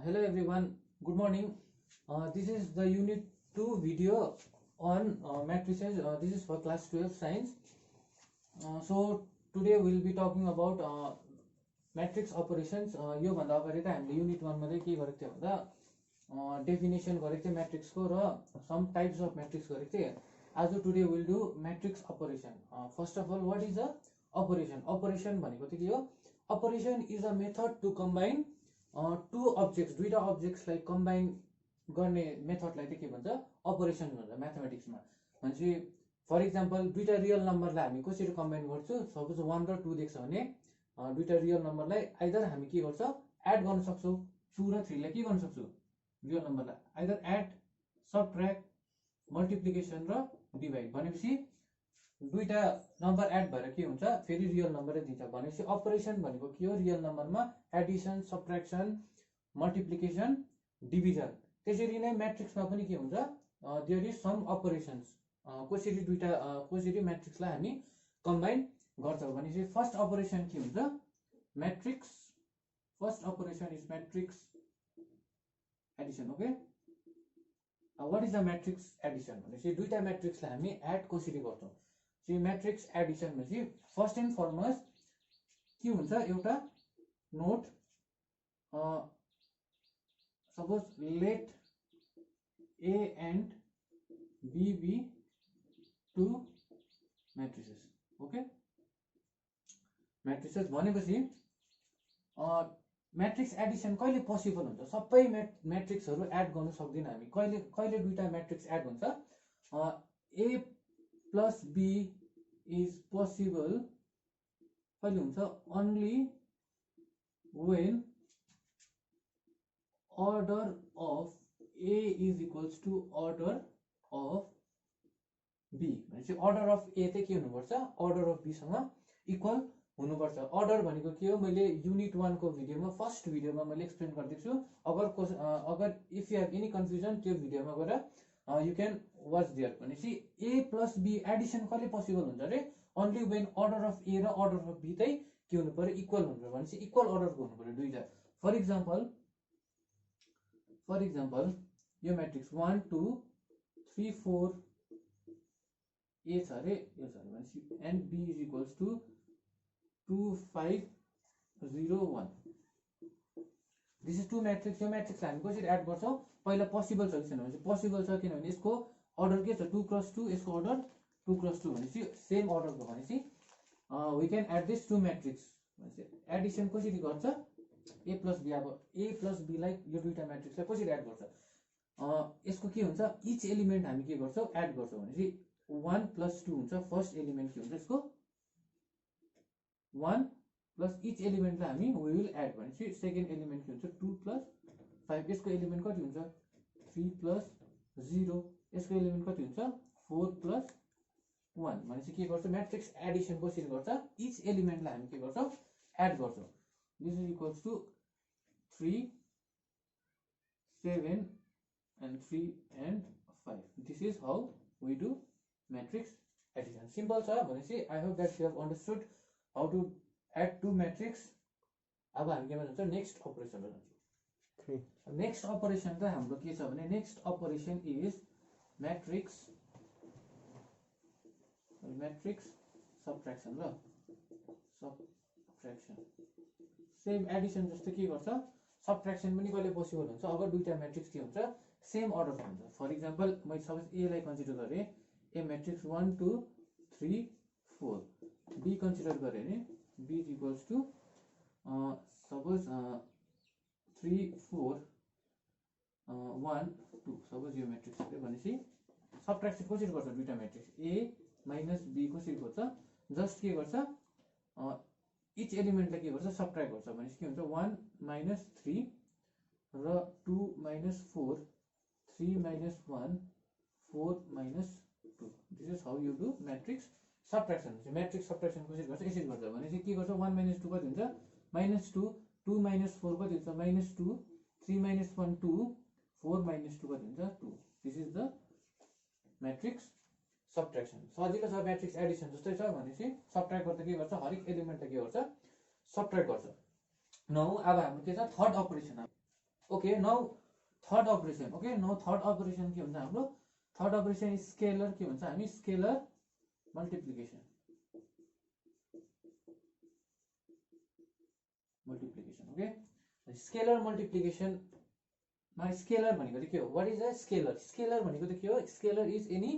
Hello everyone, good morning. This is the unit 2 video on matrices. This is for class 12 science. So today we will be talking about matrix operations. यो भन्दा अगाडि त हामीले unit 1 मा चाहिँ के गरेको थियो भन्दा डेफिनेसन गरेको थियो मैट्रिक्स को र सम टाइप्स अफ मैट्रिक्स गरेको थिए. आज today will do matrix operation. First of all what is a operation? Operation भनेको चाहिँ के हो? Operation is a method to combine two objects, दुईटा अब्जेक्ट्सलाई कम्बाइन गर्ने मेथडलाई चाहिँ के भन्छ? अपरेसन भन्छ म्याथमेटिक्समा. भनेपछि फर इक्जाम्पल दुईटा रियल नम्बरलाई हामी कसरी कम्बाइन गर्छौँ? सपोज 1 र 2 देख्छ भने दुईटा रियल नम्बरलाई आइदर हामी के गर्छ? एड गर्न सक्छौँ. 2 र 3 लाई के गर्न सक्छौँ? रियल नम्बरलाई आइदर एड, सबट्र्याक्ट, मल्टिप्लिकेसन र डिभाइड. भनेपछि दुईटा नम्बर एड भएर के हुन्छ? फेरि रियल नम्बरै दिन्छ. भनेपछि अपरेसन भनेको के हो? रियल नम्बरमा एडिसन, सबट्र्याक्सन, मल्टिप्लिकेसन, डिभिजन. त्यसरी नै म्याट्रिक्समा पनि के हुन्छ? There is some operations. कसरी म्याट्रिक्सलाई हामी कम्बाइन गर्छौँ भनेपछि फर्स्ट अपरेसन के हुन्छ? Matrix. First operation is matrix addition. Okay, what is the matrix addition? भनेपछि दुईटा म्याट्रिक्सलाई हामी एड कसरी गर्छौँ? म्याट्रिक्स एडिसन भनेपछि फर्स्ट एन्ड फरमोस्ट के हुन्छ? एउटा note, suppose let A and B be two matrices. Okay, matrices भनेपछि म्याट्रिक्स एडिसन कहिले पोसिबल हुन्छ? सबै म्याट्रिक्सहरू एड गर्न सक्दैन हामी. कहिले दुईटा म्याट्रिक्स एड हुन्छ? ए प्लस बी इज पोसिबल कहिले हुन्छ? Only when order of A is equals to order of B. भनेपछि order of A चाहिँ के हुनुपर्छ? order of B सँग इक्वल हुनुपर्छ. अर्डर भनेको के हो? मैले युनिट 1 को भिडियोमा, फर्स्ट भिडियोमा मैले एक्सप्लेन गरिदिएको छु. अगर if you have any confusion त्यो भिडियोमा गएर यु क्यान वाच देयर. भनेपछि ए प्लस बी एडिसन कहिले पोसिबल हुन्छ अरे? ओन्ली वेन अर्डर अफ ए र अर्डर अफ बी चाहिँ के हुनु पर्यो? इक्वल हुनु पर्यो. भनेपछि इक्वल अर्डरको हुनु पर्यो दुईटा. फर इक्जाम्पल यो म्याट्रिक्स 1 2 3 4 ए छ अरे, यो छ भनेपछि and B is equals to 2 5 0 1. This is two matrix. यो म्याट्रिक्सलाई हामी कसरी एड गर्छौँ? पहिला पोसिबल छ कि छैन भनेपछि पोसिबल छ, किनभने यसको अर्डर के छ? 2 क्रस 2, यसको अर्डर 2 क्रस 2 भनेपछि सेम अर्डरको. भनेपछि we can add this two matrix. भनेपछि एडिसन कसरी गर्छ? A plus B. अब ए प्लस बीलाई यो दुईटा म्याट्रिक्सलाई कसरी एड गर्छ? यसको के हुन्छ? इच एलिमेन्ट हामी के गर्छौँ? एड गर्छौँ. भनेपछि 1 प्लस 2 हुन्छ. फर्स्ट एलिमेन्ट के हुन्छ? यसको 1 प्लस इच एलिमेन्टलाई हामी वी विल एड. भनेपछि सेकेन्ड एलिमेन्ट के हुन्छ? 2 प्लस 5. यसको एलिमेन्ट कति हुन्छ? 3 प्लस 0. यसको एलिमेन्ट कति हुन्छ? 4 प्लस 1. भनेपछि के गर्छ? म्याट्रिक्स एडिसन कसरी गर्छ? इच एलिमेन्टलाई हामी के गर्छौँ? एड गर्छौँ. This is equals to 3 7 and 3 and 5. This is how we do matrix addition. Simple छ. भनेपछि I hope that you have understood how to add two matrix. अब हामी के भन्छ? नेक्स्ट अपरेसन भन्छ. नेक्स्ट अपरेसन त हाम्रो के छ भने नेक्स्ट अपरेसन इज म्याट्रिक्स सबट्र्याक्सन. ल सबट्र्याक्सन सेम एडिसन जस्तो के गर्छ? सबट्र्याक्सन पनि कहिले पोसिबल हुन्छ? अगर दुईटा म्याट्रिक्स के हुन्छ? सेम अर्डर हुन्छ. फर इक्जाम्पल मैले सपोज ए लाई कन्सिडर गरेँ, ए म्याट्रिक्स 1 2 3 4. बी कन्सिडर गरेँ भने B is equals to suppose 3 4 1 2. Suppose यो म्याट्रिक्स हो. भनेपछि सबट्र्याक्सन कसरी गर्छ? दुईटा म्याट्रिक्स ए माइनस बी कसरी गर्छ? जस्ट के गर्छ? इच एलिमेन्टलाई के गर्छ? सबट्र्याक्ट गर्छ. भनेपछि के हुन्छ? 1 माइनस 3 र 2 minus 4, 3 minus 1, 4 minus 2. This is how you do matrix subtraction. Matrix subtraction कसरी गर्छ? यसरी गर्छ. भनेपछि के गर्छ? 1 माइनस 2 कति हुन्छ? माइनस 2. 2 माइनस 4 कति हुन्छ? माइनस 2. 3 माइनस 1 2. 4 माइनस 2 कति हुन्छ? 2. This is the matrix subtraction. सजिलो छ. म्याट्रिक्स एडिसन जस्तै छ. भनेपछि सबट्र्याक्ट गर्दा के गर्छ? हरेक एलिमेन्टलाई के गर्छ? सबट्र्याक्ट गर्छ. नौ अब हाम्रो के छ? Third operation. Okay now third operation. Okay now third operation के भन्छ हाम्रो थर्ड अपरेसन स्केलर के भन्छ हामी scalar multiplication. Okay scalar multiplication मा स्केलर भनेको चाहिँ के हो? What is a scalar? Scalar भनेको चाहिँ के हो? Scalar is any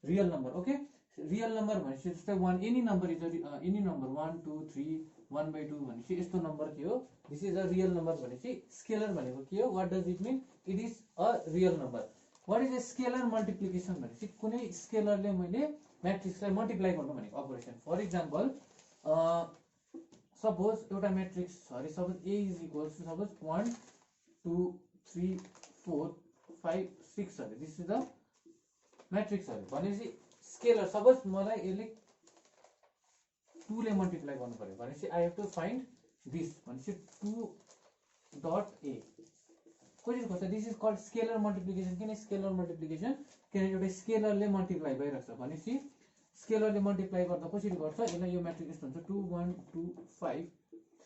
real number. Okay real number भनेपछि जस्तै 1 any number is any number 1 2 3 1/2 भनेपछि यस्तो नम्बर के हो? This is a real number भनेपछि स्केलर भनेको के हो? What does it mean? It is a real number. What is a scalar multiplication भनेपछि कुनै स्केलरले मैले म्याट्रिक्सलाई मल्टिप्लाई गर्नु भनेको अपरेसन. फर इक्जाम्पल सपोज एउटा म्याट्रिक्स छ अरे suppose A is equals to suppose 1 2 3 4 5 6 अरे दिस इज द म्याट्रिक्स अरे भनेपछि स्केलर सपोज मलाई यसले 2 ले मल्टिप्लाई गर्नु पर्यो भनेपछि I have to find this भनेपछि 2 डट ए कसरी गर्छ? This is called scalar multiplication. किन स्केलर मल्टिप्लिकेसन? किनकि एउटा स्केलरले मल्टिप्लाई भइरहेको छ भनेपछि स्केलरले मल्टिप्लाई गर्दा कसरी गर्छ? यसलाई यो म्याट्रिक्स यस्तो हुन्छ 2 1 2 5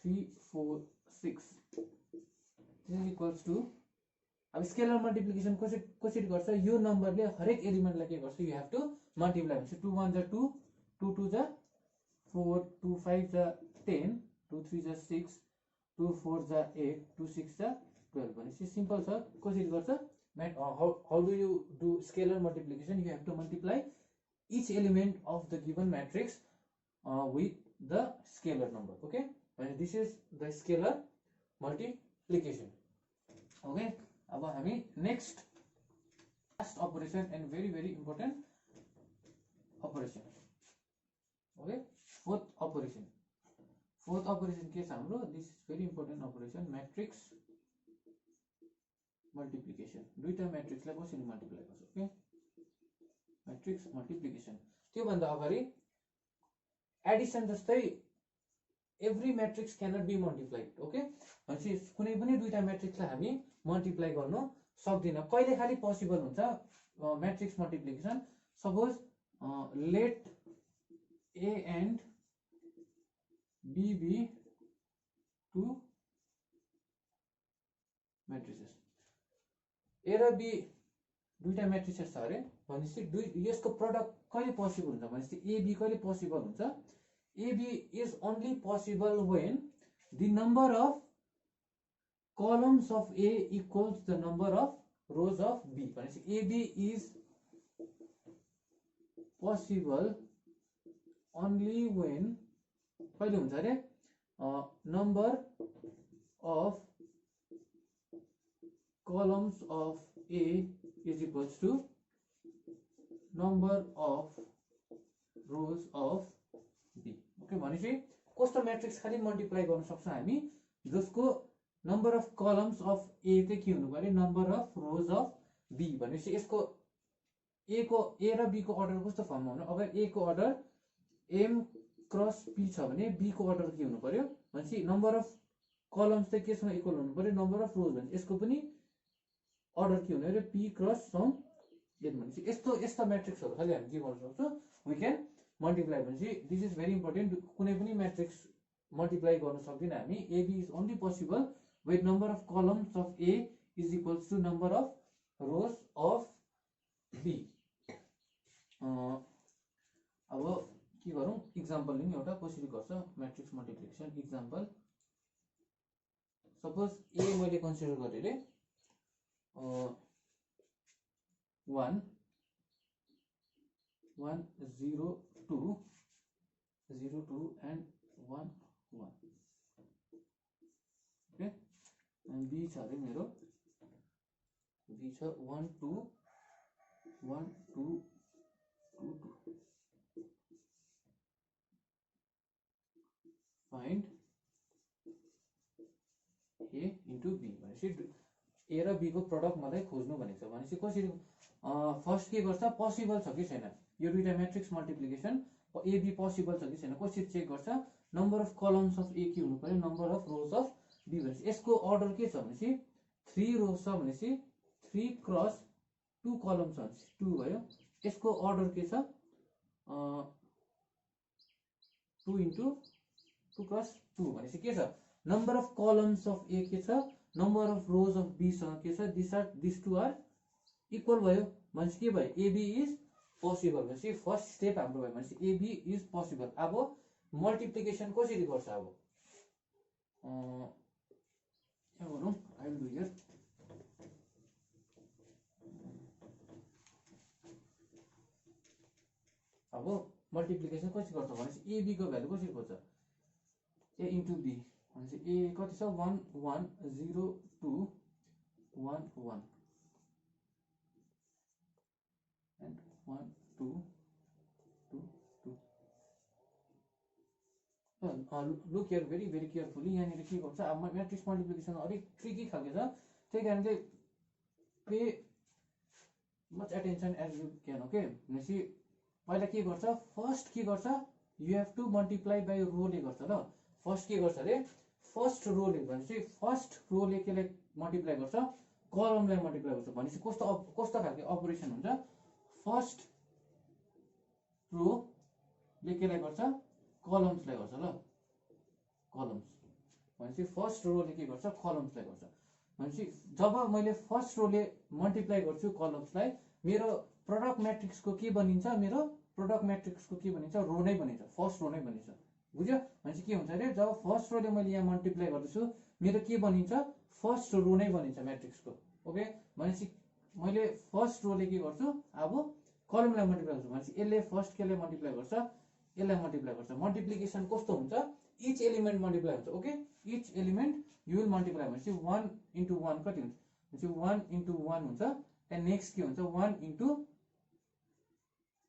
3 4 6 दिस इज इक्वल्स टु. अब स्केलर मल्टिप्लिकेसन कसरी गर्छ? यो नम्बरले हरेक एलिमेन्टलाई के गर्छ? You have to multiply. भनेपछि 2 1 जा 2 2 2 जा 4 2 5 जा 10 2 3 जा 6 2 4 जा 8 2 6 जा 12 भनेपछि सिम्पल छ. कसरी गर्छ? How do you do scalar multiplication? You have to multiply each element of the given matrix with the scalar number. Okay, and this is the scalar multiplication. Okay, अब हामी next last operation and very important operation. Okay, fourth operation के छ हाम्रो? this is very important operation, matrix multiplication. दुईटा म्याट्रिक्सलाई कसरी multiply गर्छ? Okay matrix multiplication. त्यो भन्दा अगाडि एडिसन जस्तै every matrix cannot be multiplied. Okay भनेपछि कुनै पनि दुईटा मैट्रिक्सलाई हामी मल्टिप्लाई गर्न सक्दिन. कहिले खाली पोसिबल हुन्छ matrix multiplication? Suppose let A and B be two matrices. A र बी दुईटा मैट्रिसेस छ अरे भनेपछि यसको प्रोडक्ट कहिले पोसिबल हुन्छ भनेपछि एबी कहिले पोसिबल हुन्छ? AB is only possible when the number of columns of A equals the number of rows of B. भनेपछि AB is possible only when कहिले हुन्छ अरे? Number of columns of A is equals to number of rows of B. Okay भनेपछि कस्तो matrix खाली multiply गर्न सक्छ हामी? जसको number of columns of A चाहिँ के हुनु पर्यो? Number of rows of B. भनेपछि यसको ए र बी को अर्डर कस्तो फर्ममा हुनु? अगर ए को अर्डर एम क्रस पी छ भने बी को अर्डर के हुनु पर्यो? भनेपछि नम्बर अफ कलम्स चाहिँ केसँग इक्वल हुनु पर्यो? Number of rows. भने यसको पनि अर्डर के हुने अरे? P cross some N. भनेपछि यस्तो म्याट्रिक्सहरु खाली हामी के गर्न सक्छौं? We can multiply. भनेपछि दिस इज भेरी इम्पोर्टेन्ट. कुनै पनि म्याट्रिक्स मल्टिप्लाई गर्न सक्दैन हामी. AB is only possible with number of columns of A is equals to number of rows of B. अब के गरौँ? इक्जाम्पल लिउँ एउटा कसरी गर्छ म्याट्रिक्स मल्टिप्लिकेसन. इक्जाम्पल सपोज ए मैले कन्सिडर गरेँ रे 1 1 0 2 0 2 and 1 1. ओके अनि बी छ अरे मेरो बी छ 1 2 1 2 2 2. Find A into B. भनेपछि ए र बी को प्रोडक्ट मलाई खोज्नु भनेको छ. भनेपछि कसरी फर्स्ट के गर्छ? पोसिबल छ कि छैन यो दुईटा म्याट्रिक्स मल्टिप्लिकेसन एबी पोसिबल छ कि छैन कसरी चेक गर्छ? Number of columns of A के हुनु पर्यो? Number of rows of B. भनेपछि यसको अर्डर के छ भनेपछि 3 रोज छ भनेपछि 3 क्रस 2 कलम छ भनेपछि 2 भयो. यसको अर्डर के छ? 2 इन्टु 2 क्रस 2 भनेपछि के छ? Number of columns of A के छ? नम्बर अफ रोज अफ बीसँग के छ, दिस टू आर इक्वल भयो भनेपछि के भयो, एबी इज पोसिबल भनेपछि फर्स्ट स्टेप हाम्रो भयो भनेपछि एबी इज पोसिबल। अब मल्टिप्लिकेसन कसरी गर्छ, अब यहाँ गरौँ, आई विल डु हियर। अब मल्टिप्लिकेसन कसरी गर्छ भनेपछि एबी को भ्यालु कसरी खोज्छ, ए इन्टु बी भनेपछि ए कति छ 1 1 0 2 1 1 and 1 2 2 2। Look here very very carefully, यहाँनिर के गर्छ, अब म्याट्रिक्स मल्टिप्लिकेसन अलिक ट्रिकी खालको छ, त्यही कारणले pay much attention as you can. Okay भनेपछि पहिला के गर्छ, फर्स्ट के गर्छ, you have to multiply by रोले गर्छ ल। फर्स्ट के गर्छ अरे, फर्स्ट रोले भनेपछि फर्स्ट रोले केलाई मल्टिप्लाई गर्छ, कलमलाई मल्टिप्लाई गर्छ भनेपछि कस्तो खालको अपरेसन हुन्छ, फर्स्ट रोले केलाई गर्छ, कलम्सलाई गर्छ ल, कलम्स भनेपछि फर्स्ट रोले के गर्छ, कलम्सलाई गर्छ भनेपछि जब मैले फर्स्ट रोले मल्टिप्लाई गर्छु कलम्सलाई, मेरो प्रोडक्ट म्याट्रिक्सको के बनिन्छ, मेरो प्रोडक्ट म्याट्रिक्सको के बनिन्छ, रो नै बनिन्छ, फर्स्ट रो नै बनिन्छ। बुझ्यो भनेपछि के हुन्छ अरे, जब फर्स्ट रोले मैले यहाँ मल्टिप्लाई गर्दैछु मेरो के बनिन्छ, फर्स्ट रो नै बनिन्छ म्याट्रिक्सको। ओके भनेपछि मैले फर्स्ट रोले के गर्छु, अब कलमलाई मल्टिप्लाई गर्छु भनेपछि यसले फर्स्ट केले मल्टिप्लाई गर्छ, यसलाई मल्टिप्लाई गर्छ। मल्टिप्लिकेसन कस्तो हुन्छ, इच एलिमेन्ट मल्टिप्लाई हुन्छ। Okay each element you will multiply भनेपछि 1 इन्टु 1 कति हुन्छ भनेपछि 1 इन्टु 1 हुन्छ, एन्ड नेक्स्ट के हुन्छ 1 इन्टु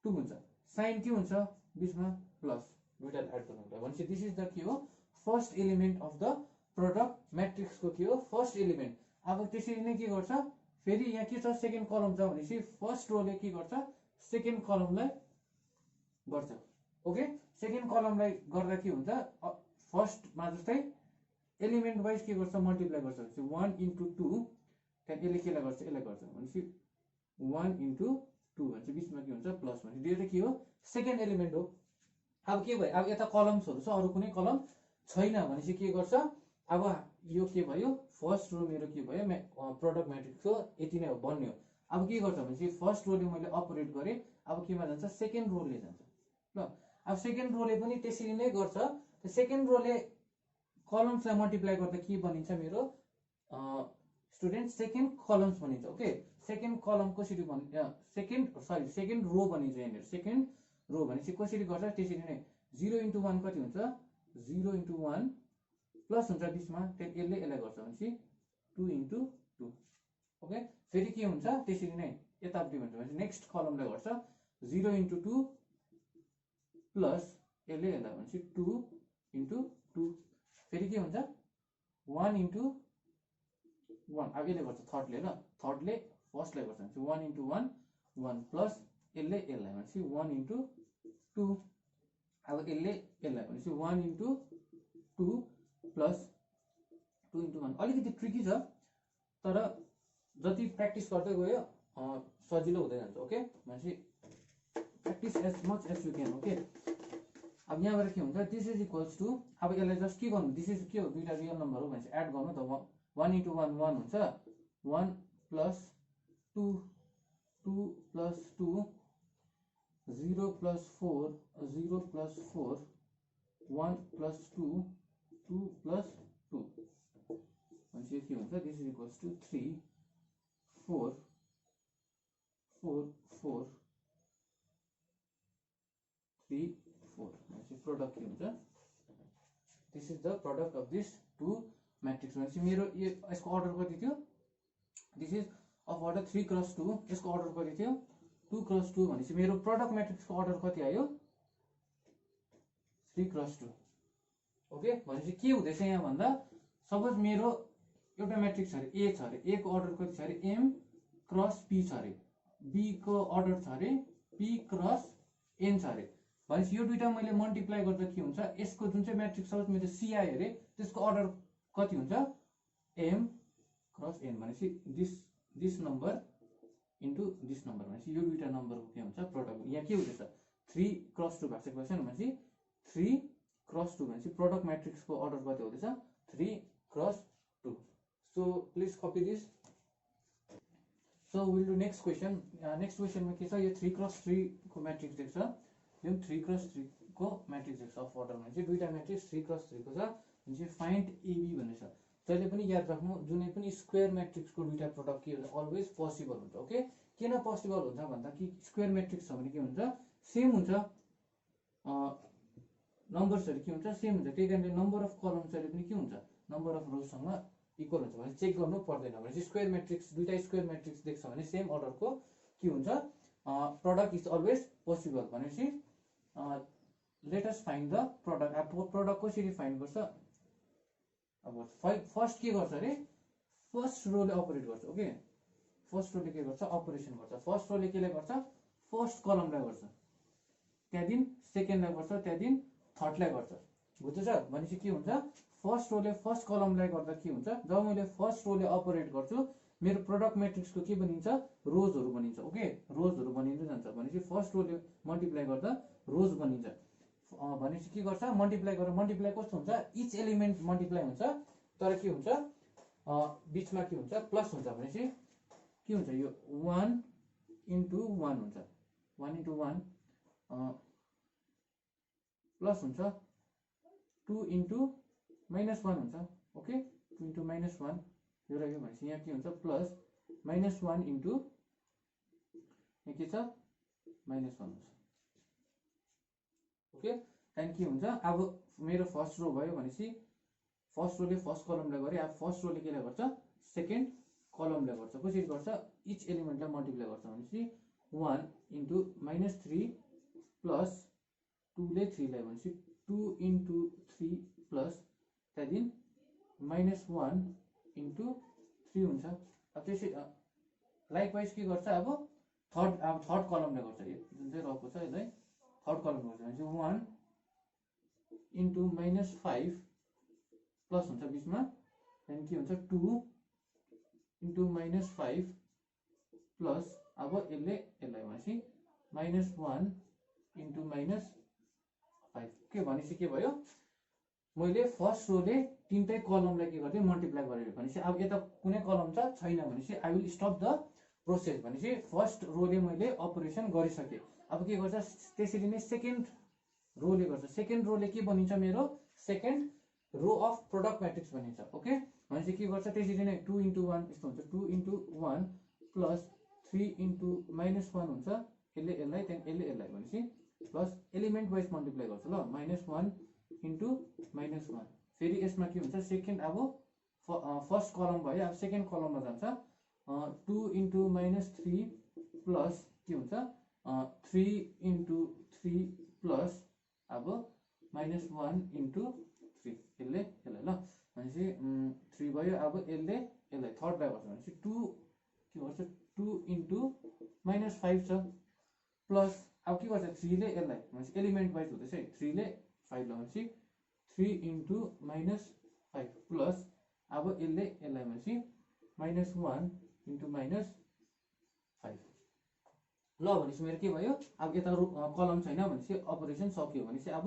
2 हुन्छ, साइन के हुन्छ बिचमा प्लस, दुईटा एड गर्नुलाई भनेपछि दिस इज द के हो, first element of the product म्याट्रिक्सको के हो, फर्स्ट एलिमेन्ट। अब त्यसरी नै के गर्छ, फेरि यहाँ के छ, सेकेन्ड कलम छ भनेपछि फर्स्ट रोले के गर्छ, सेकेन्ड कलमलाई गर्छ। ओके सेकेन्ड कलमलाई गर्दा के हुन्छ, फर्स्टमा जस्तै एलिमेन्ट वाइज के गर्छ, मल्टिप्लाई गर्छ भनेपछि 1 इन्टु 2, त्यहाँदेखि यसले केलाई गर्छ, यसलाई गर्छ भनेपछि 1 इन्टु 2 भनेपछि बिचमा के हुन्छ प्लस, भनेपछि यो चाहिँ के हो, सेकेन्ड एलिमेन्ट हो। अब के भयो, अब यता कलम्सहरू छ, अरू कुनै कलम छैन भनेपछि के गर्छ, अब यो के भयो, फर्स्ट रो मेरो के भयो, प्रोडक्ट म्याट्रिक्सको यति नै हो, बन्यो। अब के गर्छ भनेपछि फर्स्ट रोले मैले अपरेट गरेँ, अब केमा जान्छ, सेकेन्ड रोले जान्छ ल। अब सेकेन्ड रोले पनि त्यसरी नै गर्छ, सेकेन्ड रोले कलम्सलाई मल्टिप्लाई गर्दा के बनिन्छ मेरो स्टुडेन्ट, सेकेन्ड कलम्स बनिन्छ। ओके सेकेन्ड कलम कसरी बनिन्छ, सेकेन्ड रो बनिन्छ यहाँनिर, सेकेन्ड रो भनेपछि कसरी गर्छ, त्यसरी नै 0 इन्टु 1 कति हुन्छ, 0 इन्टु 1 प्लस हुन्छ बिचमा, त्यसले यसलाई गर्छ भनेपछि 2 इन्टु 2। ओके फेरि के हुन्छ, त्यसरी नै यतापट्टि भन्छ भनेपछि नेक्स्ट कलमलाई गर्छ 0 इन्टु 2 प्लस यसले यसलाई भनेपछि 2 इन्टु 2, फेरि के हुन्छ 1 इन्टु 1, अब यसले गर्छ थर्डले ल, थर्डले फर्स्टलाई गर्छ भनेपछि 1 इन्टु 1 1 प्लस यसले यसलाई भनेपछि 1 इन्टु 2, अब यसले यसलाई भनेपछि 1 इन्टु 2 प्लस 2 इन्टु 1। अलिकति ट्रिकी छ, तर जति प्र्याक्टिस गर्दै गयो सजिलो हुँदै जान्छ। ओके भनेपछि practice as much as you can. Okay अब यहाँबाट के हुन्छ, दिस इज इक्वल्स टु, अब यसलाई जस्ट के गर्नु, दिस इज के हो, दुईटा रियल नम्बर हो भनेपछि एड गर्नु त, 1 इन्टु 1 1 हुन्छ, 1 plus 2 2 plus 2 0 plus 4 0 plus 4 1 plus 2 2 plus 2 भनेपछि के हुन्छ, दिस इज इक्वल्स टु 3 4 4 4 3 4 भनेपछि प्रोडक्ट के हुन्छ, this is the product of this two matrix. भनेपछि मेरो यसको अर्डर कति थियो, this is of order 3 cross 2, यसको अर्डर कति थियो 2 क्रस 2 भनेपछि मेरो प्रोडक्ट म्याट्रिक्सको अर्डर कति आयो 3 क्रस 2। ओके भनेपछि के हुँदैछ यहाँ भन्दा, सपोज मेरो एउटा म्याट्रिक्स छ अरे ए छ अरे, ए को अर्डर कति छ अरे एम क्रस पी छ अरे, बी को अर्डर छ अरे पी क्रस एन छ अरे, भनेपछि यो दुईटा मैले मल्टिप्लाई गर्दा के हुन्छ, यसको जुन चाहिँ म्याट्रिक्स सपोज मेरो सी आयो अरे, त्यसको अर्डर कति हुन्छ एम क्रस एन, भनेपछि this number into this number, भनेपछि यो दुईटा नम्बरको के हुन्छ प्रोडक्ट। यहाँ के हुँदैछ 3 क्रस 2 भएको छ क्वेसन, भनेपछि 3 क्रस 2 भनेपछि प्रोडक्ट म्याट्रिक्सको अर्डर कति हुँदैछ 3 cross 2। So please copy this. So we'll do next question. Next question में के छ यो 3x3 को मैट्रिक्स देख्छ यो 3x3 को मैट्रिक्स देख्छ अफ अर्डरमा चाहिँ दुईटा मैट्रिक्स 3x3 को छ भने फाइन्ड AB भनेछ जहिले पनि याद राख्नु जुनै पनि स्क्वायर मैट्रिक्स को दुईटा प्रोडक्ट के हुन्छ अलवेज पोसिबल हुन्छ ओके किन पोसिबल हुन्छ भन्दा कि स्क्वायर मैट्रिक्स छ भने के हुन्छ सेम हुन्छ नम्बर्सहरु के हुन्छ सेम हुन्छ त्यही कारणले नम्बर अफ कलम्सहरु पनि के हुन्छ नम्बर अफ रोजसँग इक्वल हुन्छ भने चेक गर्नु पर्दैन भने स्क्वायर मैट्रिक्स दुईटा स्क्वायर मैट्रिक्स देख्छ भने सेम अर्डर को के हुन्छ प्रोडक्ट इज अलवेज पोसिबल भनेपछि let us find the product अब प्रोडक्ट कसरी फाइन्ड गर्छ अब फर्स्ट के गर्छ रे फर्स्ट रोले अपरेट गर्छ ओके फर्स्ट रोले के गर्छ अपरेसन गर्छ फर्स्ट रोले केले गर्छ फर्स्ट कलमलाई गर्छ त्यहाँदेखि सेकेन्डलाई गर्छ त्यहाँदेखि थर्डलाई गर्छ बुझ्छ भनेपछि के हुन्छ फर्स्ट रोले फर्स्ट कलमलाई गर्दा के हुन्छ जब मैले फर्स्ट रोले अपरेट गर्छु मेरो प्रोडक्ट मैट्रिक्स को के बनिन्छ रोजहरु बनिन्छ ओके रोजहरु बनिँदै जान्छ भनेपछि फर्स्ट रोले मल्टिप्लाई गर्दा रोज बनिन्छ भनेपछि के गर्छ मल्टिप्लाई गरेर मल्टिप्लाई कस्तो हुन्छ इच एलिमेन्ट मल्टिप्लाई हुन्छ तर के हुन्छ बीचमा के हुन्छ प्लस हुन्छ भनेपछि के हुन्छ यो 1 into 1 हुन्छ 1 into 1 प्लस हुन्छ 2 into -1 हुन्छ ओके 2 into -1 यो र यो भनेपछि यहाँ के हुन्छ प्लस -1 into यहाँ के छ -1 हुन्छ ओके त्यहाँदेखि के हुन्छ अब मेरो फर्स्ट रो भयो भनेपछि फर्स्ट रोले फर्स्ट कलमलाई गरे अब फर्स्ट रोले केलाई गर्छ सेकेन्ड कलमलाई गर्छ कसरी गर्छ इच एलिमेन्टलाई मल्टिप्लाई गर्छ भनेपछि 1 into -3 प्लस 2 ले 3 लाई भनेपछि 2 into 3 प्लस त्यहाँदेखि -1 into 3 हुन्छ अब त्यसै लाइकवाइज के गर्छ अब थर्ड कलमले गर्छ यो जुन चाहिँ रहेको छ यसलाई थर्ड कलम गर्छ भनेपछि 1 into -5 प्लस हुन्छ बीचमा त्यहाँदेखि के हुन्छ 2 into -5 प्लस अब यसलाई भनेपछि -1 into -5 के भनेपछि के भयो मैले फर्स्ट रोले तीनटै कलमलाई के गर्दै मल्टिप्लाई गरेर भनेपछि अब यता कुनै कलम छ छैन भनेपछि I will stop the process भनेपछि फर्स्ट रोले मैले अपरेसन गरिसके अब के गर्छ त्यसरी नै सेकेन्ड रोले गर्छ सेकेन्ड रोले के बनिन्छ मेरो second row of product matrix बनिन्छ ओके भनेपछि के गर्छ त्यसरी नै 2 into 1 यस्तो हुन्छ 2 into 1 प्लस 3 into -1 हुन्छ यसले यसलाई त्यहाँ यसले यसलाई भनेपछि प्लस एलिमेन्ट वाइज मल्टिप्लाई गर्छ ल -1 into -1 फेरि यसमा के हुन्छ सेकेन्ड अब फर्स्ट कलम भयो अब सेकेन्ड कलममा जान्छ 2 into -3 प्लस के हुन्छ 3 into 3 प्लस अब -1 into 3 यसले यसलाई ल भनेपछि 3 भयो अब यसले यसलाई थर्डलाई गर्छ भनेपछि 2 के गर्छ 2 into -5 छ प्लस अब के गर्छ 3 ले यसलाई भनेपछि एलिमेन्ट वाइज हुँदैछ है 3 ले 5 ल भनेपछि 3 into -5 प्लस अब यसले यसलाई भनेपछि -1 into -5 ल भनेपछि मेरो के भयो अब यता कलम छैन भनेपछि अपरेसन सक्यो भनेपछि अब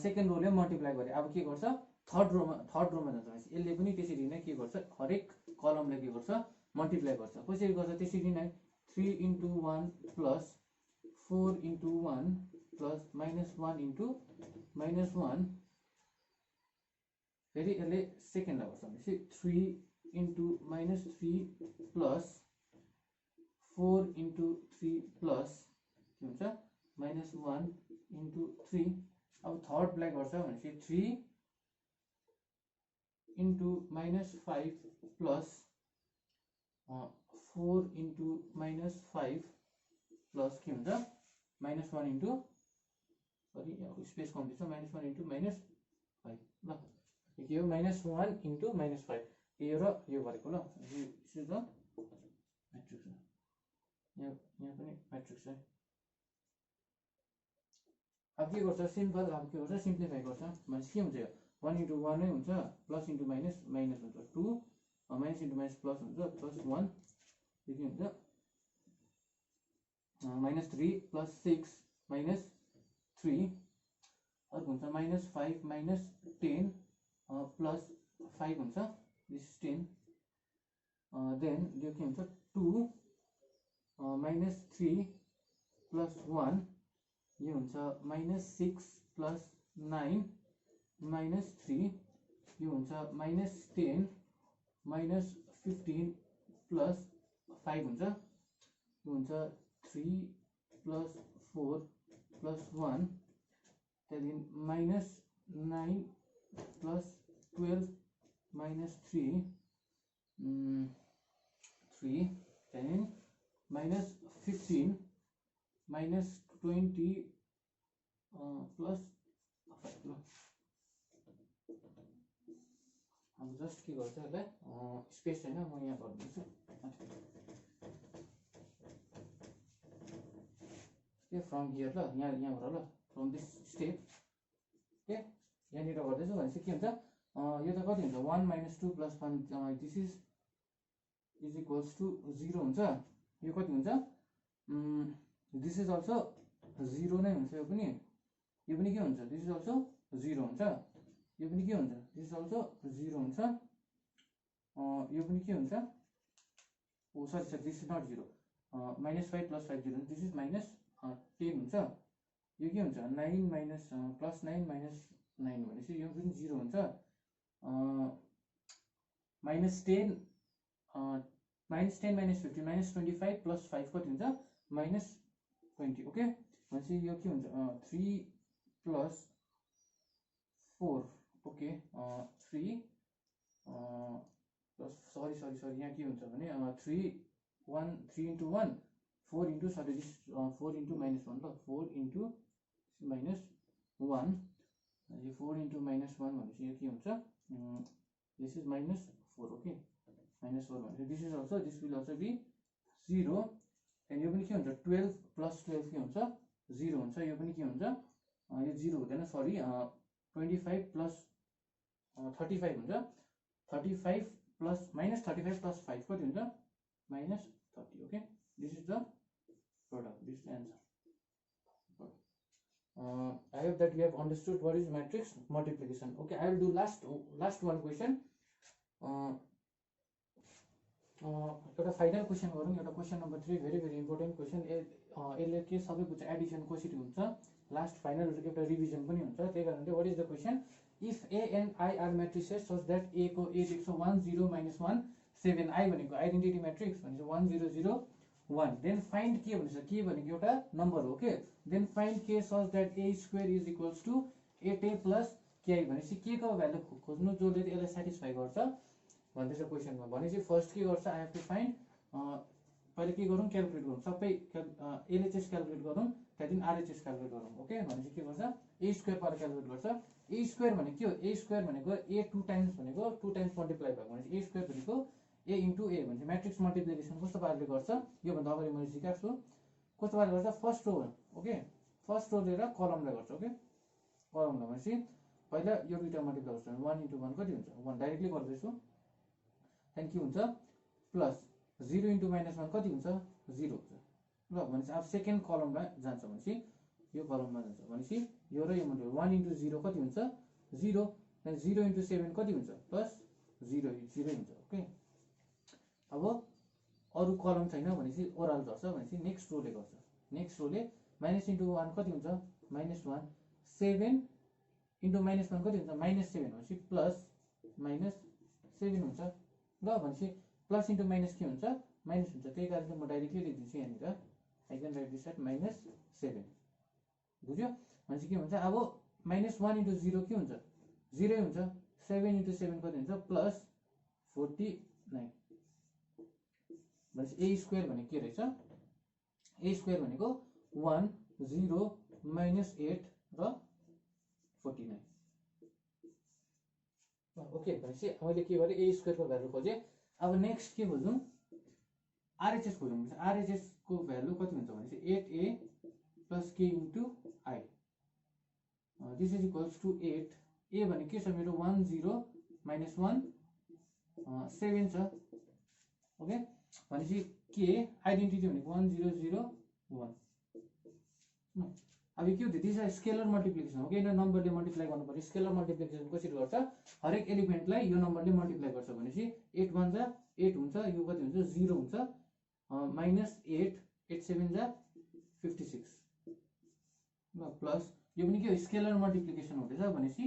सेकेन्ड रोले मल्टिप्लाई गरे अब के गर्छ थर्ड रोमा जान्छ भनेपछि यसले पनि त्यसरी नै के गर्छ हरेक कलमलाई के गर्छ मल्टिप्लाई गर्छ कसरी गर्छ त्यसरी नै 3 into 1 plus 4 into 1 plus -1 into -1 फेरि यसले सेकेन्डलाई गर्छ भनेपछि 3 into -3 प्लस 4 into 3 प्लस के हुन्छ -1 into 3 अब थर्डलाई गर्छ भनेपछि 3 into -5 प्लस 4 into -5 प्लस के हुन्छ -1 into सरी यहाँ स्पेस कम्ती छ -1 into -5 ल के हो -1 into -5 यो र यो गरेको ल यो द म्याट्रिक्स यहाँ पनि म्याट्रिक्स है अब के गर्छ सिम्पल अब के गर्छ सिम्प्लिफाई गर्छ भनेपछि के हुन्छ यो 1 into 1 नै हुन्छ प्लस into माइनस माइनस हुन्छ 2 माइनस into माइनस प्लस हुन्छ प्लस 1 यो के हुन्छ -3 प्लस 6 -3 अर्को हुन्छ -5 -10 प्लस 5 हुन्छ दिस 10 देन यो के हुन्छ 2 minus 3 plus 1 यो हुन्छ minus 6 plus 9 minus 3 यो हुन्छ minus 10 minus 15 plus 5 हुन्छ यो हुन्छ 3 plus 4 plus 1 त्यहाँदेखि minus 9 plus 12 minus 3 then minus 15 minus 20 plus 5 अब जस्ट के गर्छ यसलाई स्पेस हैन म यहाँ गर्दिन्छु के फ्रम हियर ल यहाँबाट ल फ्रम दिस स्टेप के यहाँनिर गर्दैछु भनेपछि के हुन्छ यो त कति हुन्छ 1 minus 2 plus 1 this is equals to 0 हुन्छ यो कति हुन्छ दिस इज अल्सो 0 नै हुन्छ यो पनि के हुन्छ दिस इज अल्सो 0 हुन्छ यो पनि के हुन्छ दिस इज अल्सो 0 हुन्छ यो पनि के हुन्छ oh sorry this is not 0 -5 plus 5 0 this is minus 10 हुन्छ यो के हुन्छ 9 minus plus 9 minus 9 भनेपछि यो पनि 0 हुन्छ minus 10 minus 10 minus 15 minus 25 plus 5 कति हुन्छ minus 20 ओके भनेपछि यो के हुन्छ 3 plus 4 ओके 3 plus सरी यहाँ के हुन्छ भने 3 into 1 4 into sorry this 4 into minus 1 ल 4 into minus 1 यो 4 into minus 1 भनेपछि यो के हुन्छ this is minus 4 okay minus 4 भनेपछि this is also this will also be 0 and यो पनि के हुन्छ 12 plus 12 के हुन्छ 0 हुन्छ यो पनि के हुन्छ यो 0 हुँदैन सरी 25 plus 35 हुन्छ 35 plus minus 35 plus 5 कति हुन्छ minus 30 okay this is the product this is the answer I hope that you have understood what is matrix multiplication okay I will do last one question एउटा final question गरौँ एउटा question number 3 very important question यसले के सबै कुछ Edison कसरी हुन्छ last final एउटा रिभिजन पनि हुन्छ त्यही कारणले what is the question if a and I are matrices such that a को a लेख्छ 1 0 minus 1 7 I भनेको आइडेन्टिटी म्याट्रिक्स भनेको 1 0 0 1 देन फाइन्ड के भनेछ के भनेको एउटा नम्बर हो के देन फाइन्ड के such that a square is equals to 8a plus ki भनेपछि के को भ्यालु खोज्नु जसले यसलाई सेटिस्फाई गर्छ भन्दैछ क्वेशनमा भनेपछि फर्स्ट के गर्छ आई हेभ टु फाइन्ड पहिले के गरौँ क्याल्कुलेट गरौँ सबै एलएचएस क्याल्कुलेट गरौँ त्यहाँदेखि आरएचएस क्याल्कुलेट गरौँ ओके भनेपछि के गर्छ a स्क्वायर पार क्याल्कुलेट गर्छ a स्क्वायर भनेको के हो a स्क्वायर भनेको a 2 टाइम्स भनेको 2 टाइम्स मल्टिप्लाई भएको भनेपछि a स्क्वायर भनेको a into a भन्छ म्याट्रिक्स मल्टिप्लिकेसन कस्तो पाराले गर्छ यो भन्दा अगाडि मैले सिकाएको छु कस्तो पाराले गर्छ first row okay first row लिएर कलमलाई गर्छ ओके कलमलाई भनेपछि पहिला यो दुईटा मल्टिप्लाई गर्छ 1 into 1 कति हुन्छ 1 डाइरेक्टली गर्दैछु त्यहाँदेखि के हुन्छ प्लस 0 into -1 कति हुन्छ 0 हुन्छ ल भनेपछि अब सेकेन्ड कलममा जान्छ भनेपछि यो कलममा जान्छ भनेपछि यो र यो मल्टिप्लाई 1 into 0 कति हुन्छ 0 त्यहाँदेखि 0 into 7 कति हुन्छ प्लस 0 हुन्छ ओके अब अरु कलम छैन भनेपछि ओरल गर्छ भनेपछि नेक्स्ट रोले गर्छ नेक्स्ट रोले माइनस इन्टु 1 कति हुन्छ -1 7 इन्टु -1 कति हुन्छ -7 भनेपछि प्लस -7 हुन्छ ल भनेपछि प्लस इन्टु माइनस के हुन्छ माइनस हुन्छ त्यही कारणले म डाइरेक्टली लेख्दिन्छु यहाँनिर I can write this at -7 बुझ्यो भनेपछि के हुन्छ अब -1 इन्टु 0 के हुन्छ 0 हुन्छ 7 इन्टु 7 कति हुन्छ प्लस 49 भनेपछि a स्क्वायर भनेको के रहेछ a स्क्वायर भनेको 1 0 -8 र 49 ओके भनेपछि मैले के गरेँ a स्क्वायर को भ्यालु खोजे अब नेक्स्ट के खोजौं आरएचएस खोजौं आरएचएस को भ्यालु कति हुन्छ भनेपछि 8a plus k into I this is equals to 8 a भने के छ मेरो 1 0 -1 7 छ ओके भनेपछि के आइडेन्टिटी भनेको 1 0 0 1 अब के हो this is scalar multiplication okay यो नम्बरले मल्टिप्लाई गर्नु पर्यो स्केलर मल्टिप्लिकेसन कसरी गर्छ हरेक एलिमेन्टलाई यो नम्बरले मल्टिप्लाई गर्छ भनेपछि 8 1 जा 8 हुन्छ, यो कति हुन्छ 0 हुन्छ, -8 8 7 जा 56 ल प्लस यो पनि के हो स्केलर मल्टिप्लिकेसन हुँदैछ भनेपछि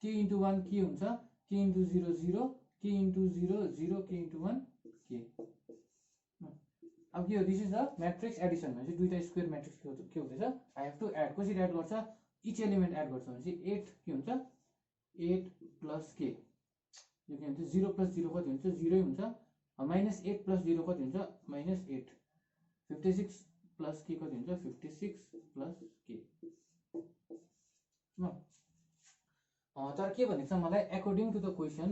k * 1 के हुन्छ k * 0 0 k * 0 0 k * 1 k। अब के हो this is the matrix addition भनेपछि दुईटा स्क्वायर म्याट्रिक्स के हुँदैछ आई हेभ टु एड कसरी एड गर्छ इच एलिमेन्ट एड गर्छ भनेपछि 8 के हुन्छ 8 + k यो के हुन्छ 0 + 0 कति हुन्छ 0 हुन्छ -8 + 0 कति हुन्छ -8 56 + k कति हुन्छ 56 + k ल तर के भनेको छ मलाई अकॉर्डिङ टु द क्वेशन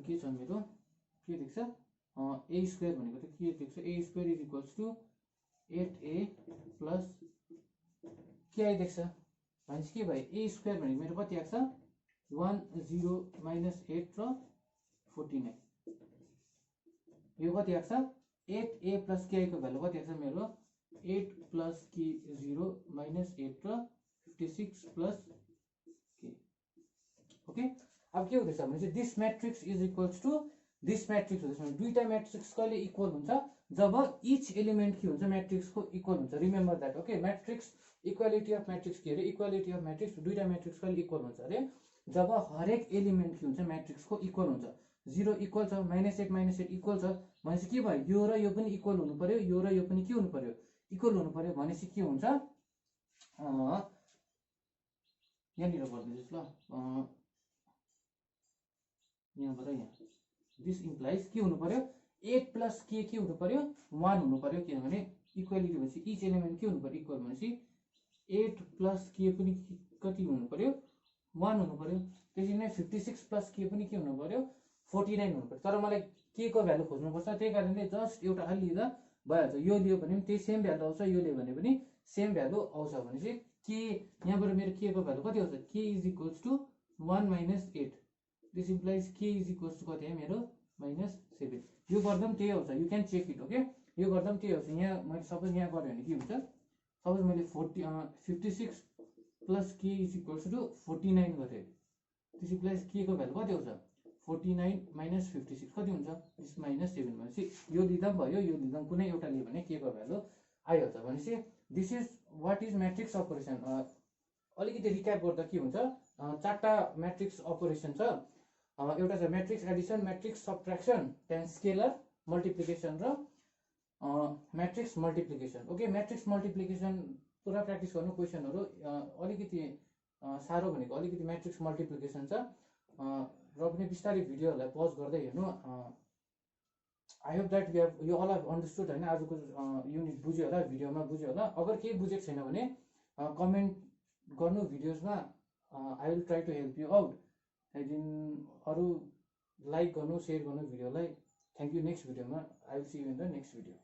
के छ मेरो के देख्छ a स्क्वायर भनेको त के देख्छ a स्क्वायर = 8a + के आइदेख्छ भनेपछि के भयो a स्क्वायर भनेको मेरो कति आएको छ 1 0 -8 र 49 यो कति आएको छ 8a + ki को भ्यालु कति आएको छ मेरो 8 + k 0 -8 र 56 + k ओके। अब के हुँदैछ भनेपछि this matrix is equals to this matrix हुँदैछ भने दुईटा म्याट्रिक्स कहिले इक्वल हुन्छ जब इच एलिमेन्ट के हुन्छ म्याट्रिक्सको इक्वल हुन्छ remember that okay. Matrix equality of matrix के अरे इक्वालिटी अफ म्याट्रिक्स दुईटा म्याट्रिक्स कहिले इक्वल हुन्छ अरे जब हरेक एलिमेन्ट के हुन्छ म्याट्रिक्सको इक्वल हुन्छ 0 इक्वल छ -8 -8 इक्वल छ भनेपछि के भयो यो र यो पनि इक्वल हुनु पर्यो यो र यो पनि के हुनु पर्यो इक्वल हुनु पर्यो भनेपछि के हुन्छ यहाँनिर गर्दैछु ल यहाँबाट यहाँ दिस इम्प्लाइज के हुनु पर्यो 8 + k के हुनु पर्यो 1 हुनु पर्यो किनभने इक्वालिटी भनेपछि इच एलिमेन्ट के हुनु पर्यो इक्वल भनेपछि 8 + k पनि कति हुनु पर्यो 1 हुनु पर्यो त्यसरी नै 56 + k पनि के हुनु पर्यो 49 हुनु पर्यो तर मलाई k को भ्यालु खोज्नुपर्छ त्यही कारणले जस्ट एउटा खाली लिँदा भइहाल्छ यो लियो भने पनि त्यही सेम भ्यालु आउँछ यो लियो भने पनि सेम भ्यालु आउँछ भनेपछि k यहाँबाट मेरो k को भ्यालु कति आउँछ k = 1 - 8 दिस इम्प्लाइज k = कति है मेरो -7 यो गर्दा पनि त्यही आउँछ you can check it okay यो गर्दा पनि त्यही आउँछ यहाँ मैले सपोज यहाँ गरेँ भने के हुन्छ सपोज मैले 56 + k = 49 गरेँ दिस इम्प्लाइज k को भ्यालु कति आउँछ 49 - 56 कति हुन्छ दिस -7 भनेपछि यो लिँदा पनि भयो यो लिँदा पनि कुनै एउटा लियो भने k को भ्यालु आइहाल्छ भनेपछि this is what is matrix operation. अलिकति रिक्याप गर्दा के हुन्छ चारवटा म्याट्रिक्स अपरेसन छ एउटा छ म्याट्रिक्स एडिसन म्याट्रिक्स सबट्र्याक्सन त्यहाँदेखि स्केलर मल्टिप्लिकेसन र matrix multiplication okay. Matrix multiplication पुरा प्र्याक्टिस गर्नु क्वेसनहरू अलिकति साह्रो भनेको अलिकति म्याट्रिक्स मल्टिप्लिकेसन छ र पनि बिस्तारै भिडियोहरूलाई पज गर्दै हेर्नु I hope that you all have understood होइन आजको युनिट बुझ्यो होला भिडियोमा बुझ्यो होला अगर केही बुझेको छैन भने कमेन्ट गर्नु भिडियोजमा I will try to help you out त्यहाँदेखि अरू लाइक गर्नु सेयर गर्नु भिडियोलाई थ्याङ्क यू नेक्स्ट भिडियोमा I will see you in the next video.